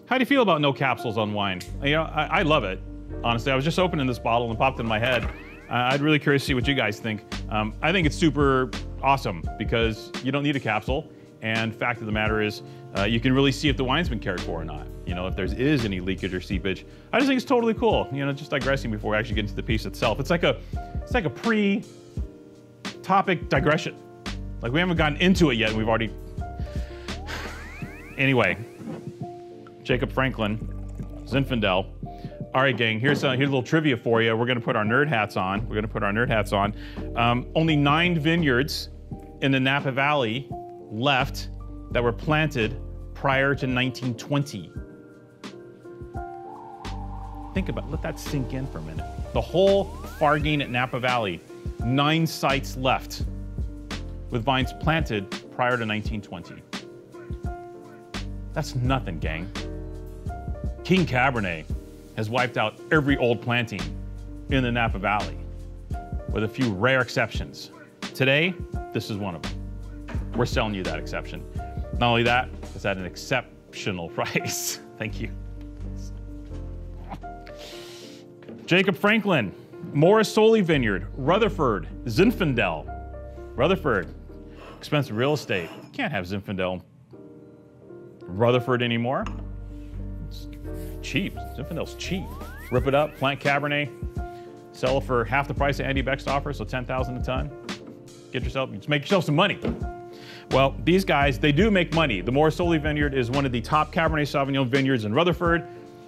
How do you feel about no capsules on wine? You know, I love it. Honestly, I was just opening this bottle and it popped in my head. I'd really curious to see what you guys think. I think it's super awesome because you don't need a capsule. And fact of the matter is, you can really see if the wine's been cared for or not. You know, if there is any leakage or seepage. I just think it's totally cool. You know, just digressing before we actually get into the piece itself. It's like a pre-topic digression. Like we haven't gotten into it yet and we've already... Anyway, Jacob Franklin, Zinfandel. All right, gang, here's a little trivia for you. We're gonna put our nerd hats on. Only 9 vineyards in the Napa Valley left that were planted prior to 1920. Think about it, let that sink in for a minute. The whole Fargane at Napa Valley, 9 sites left with vines planted prior to 1920. That's nothing, gang. King Cabernet has wiped out every old planting in the Napa Valley, with a few rare exceptions. Today, this is one of them. We're selling you that exception. Not only that, it's at an exceptional price. Thank you. Jacob Franklin, Morisoli Vineyard, Rutherford, Zinfandel. Rutherford, expensive real estate. You can't have Zinfandel Rutherford anymore. It's cheap. Zinfandel's cheap. Rip it up, plant Cabernet, sell it for half the price that Andy Beck's offers, so $10,000 a ton. Just make yourself some money. Well, these guys, they do make money. The Morisoli Vineyard is one of the top Cabernet Sauvignon vineyards in Rutherford,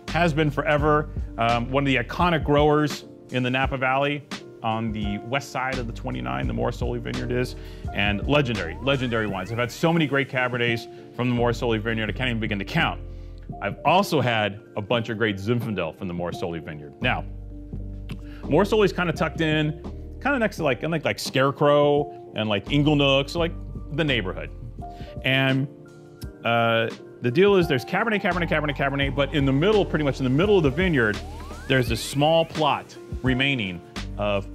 has been forever. One of the iconic growers in the Napa Valley on the west side of the 29, the Morisoli Vineyard is, and legendary wines. I've had so many great Cabernets from the Morisoli Vineyard, I can't even begin to count. I've also had a bunch of great Zinfandel from the Morisoli Vineyard. Now, Morisoli's kind of tucked in, kind of next to like Scarecrow and like Inglenook, so like the neighborhood. And the deal is there's Cabernet, but in the middle, pretty much in the middle of the vineyard, there's a small plot remaining of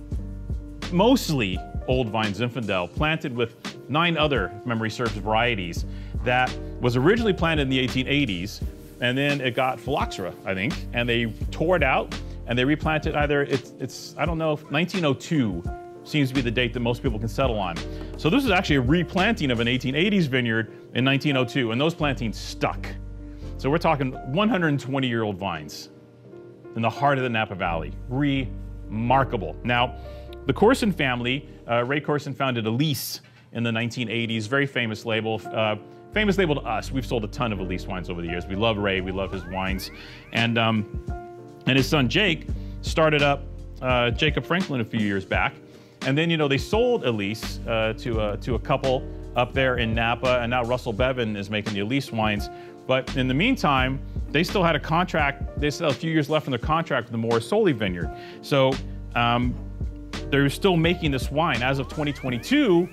mostly old vine Zinfandel planted with 9 other, if memory serves, varieties that was originally planted in the 1880s, and then it got phylloxera, I think, and they tore it out and they replanted either, I don't know, 1902 seems to be the date that most people can settle on. So this is actually a replanting of an 1880s vineyard in 1902, and those plantings stuck. So we're talking 120-year-old vines in the heart of the Napa Valley. Remarkable. Now, the Corson family, Ray Corson founded Elise in the 1980s, very famous label. Famous label to us. We've sold a ton of Elise wines over the years. We love Ray, we love his wines. And his son Jake started up Jacob Franklin a few years back. And then, you know, they sold Elise to a couple up there in Napa, and now Russell Bevan is making the Elise wines. But in the meantime, they still had a contract, they still had a few years left in their contract with the Morisoli Vineyard. So they're still making this wine. As of 2022,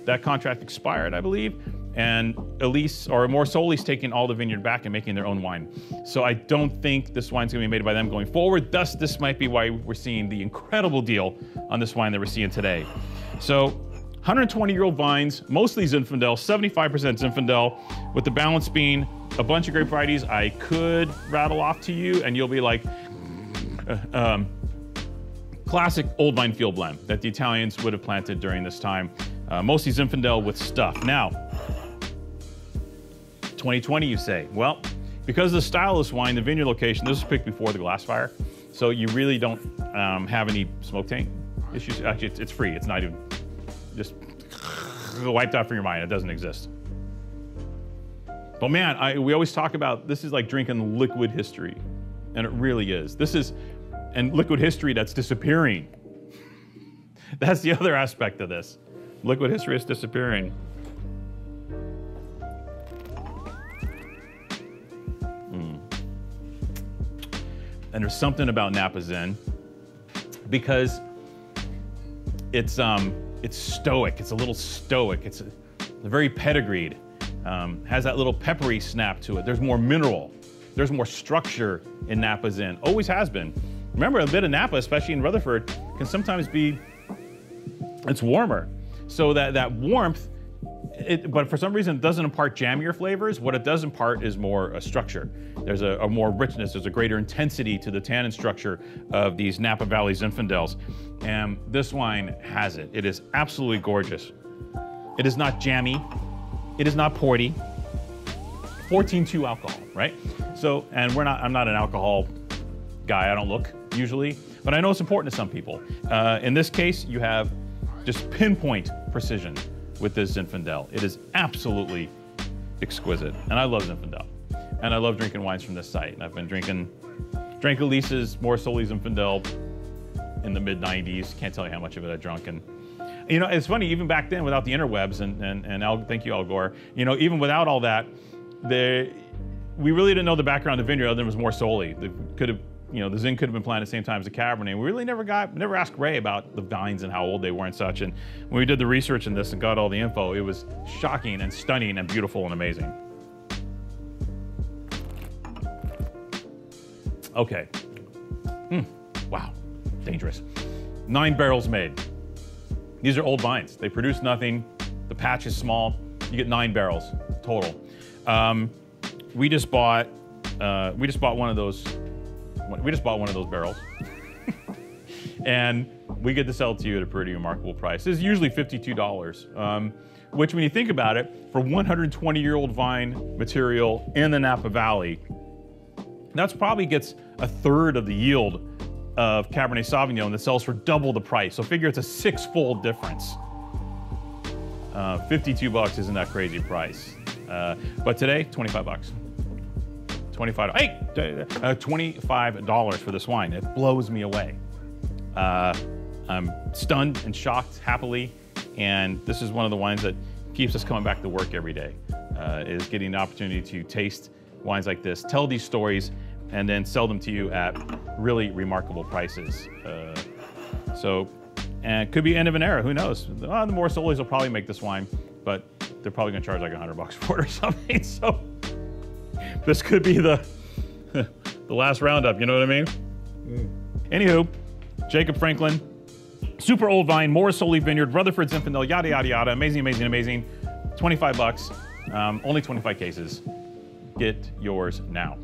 that contract expired, I believe. And Elise, or Morisoli's taking all the vineyard back and making their own wine. So I don't think this wine's gonna be made by them going forward. Thus, this might be why we're seeing the incredible deal on this wine that we're seeing today. So 120-year-old vines, mostly Zinfandel, 75% Zinfandel, with the balance being a bunch of grape varieties I could rattle off to you, and you'll be like, classic old vine field blend that the Italians would have planted during this time. Mostly Zinfandel with stuff. Now, 2020, you say? Well, because of the style of this wine, the vineyard location, this was picked before the glass fire, so you really don't have any smoke taint issues. Actually, it's free. It's not even, just wiped out from your mind. It doesn't exist. But man, we always talk about, this is like drinking liquid history, and it really is. This is, and liquid history that's disappearing. That's the other aspect of this. Liquid history is disappearing. And there's something about Napa Zin because it's stoic. It's a little stoic. It's very pedigreed. Has that little peppery snap to it. There's more mineral. There's more structure in Napa Zin. Always has been. Remember, a bit of Napa, especially in Rutherford, can sometimes be, it's warmer. So that warmth but for some reason it doesn't impart jammier flavors. What it does impart is more a structure. There's a more richness, there's a greater intensity to the tannin structure of these Napa Valley Zinfandels. And this wine has it. It is absolutely gorgeous. It is not jammy. It is not porty. 14.2 alcohol, right? So, and I'm not an alcohol guy, I don't look usually, but I know it's important to some people. In this case, you have just pinpoint precision with this Zinfandel. It is absolutely exquisite, and I love Zinfandel. And I love drinking wines from this site. And I've been drank Elise's Morisoli Zinfandel in the mid-90s. Can't tell you how much of it I drunk. And you know, it's funny, even back then without the interwebs, and thank you, Al Gore, you know, even without all that, we really didn't know the background of the vineyard other than it was Morisoli. You know, the Zin could have been planted at the same time as the Cabernet. We really never asked Ray about the vines and how old they were and such. And when we did the research in this and got all the info, it was shocking and stunning and beautiful and amazing. Okay. Wow, dangerous. 9 barrels made. These are old vines. They produce nothing. The patch is small. You get 9 barrels total. We just bought one of those. We just bought one of those barrels, and we get to sell it to you at a pretty remarkable price. It's usually $52, which, when you think about it, for 120-year-old vine material in the Napa Valley, that's probably gets a third of the yield of Cabernet Sauvignon that sells for double the price. So figure it's a 6-fold difference. $52 isn't that crazy price, but today, $25. $25 for this wine. It blows me away. I'm stunned and shocked happily, and this is one of the wines that keeps us coming back to work every day, is getting the opportunity to taste wines like this, tell these stories, and then sell them to you at really remarkable prices. And it could be end of an era, who knows? The Morisolis will probably make this wine, but they're probably gonna charge like $100 for it or something, so. This could be the last roundup, you know what I mean? Anywho, Jacob Franklin, super old vine, Morisoli Vineyard, Rutherford Zinfandel, yada, yada, yada. Amazing, amazing, amazing. $25, only 25 cases. Get yours now.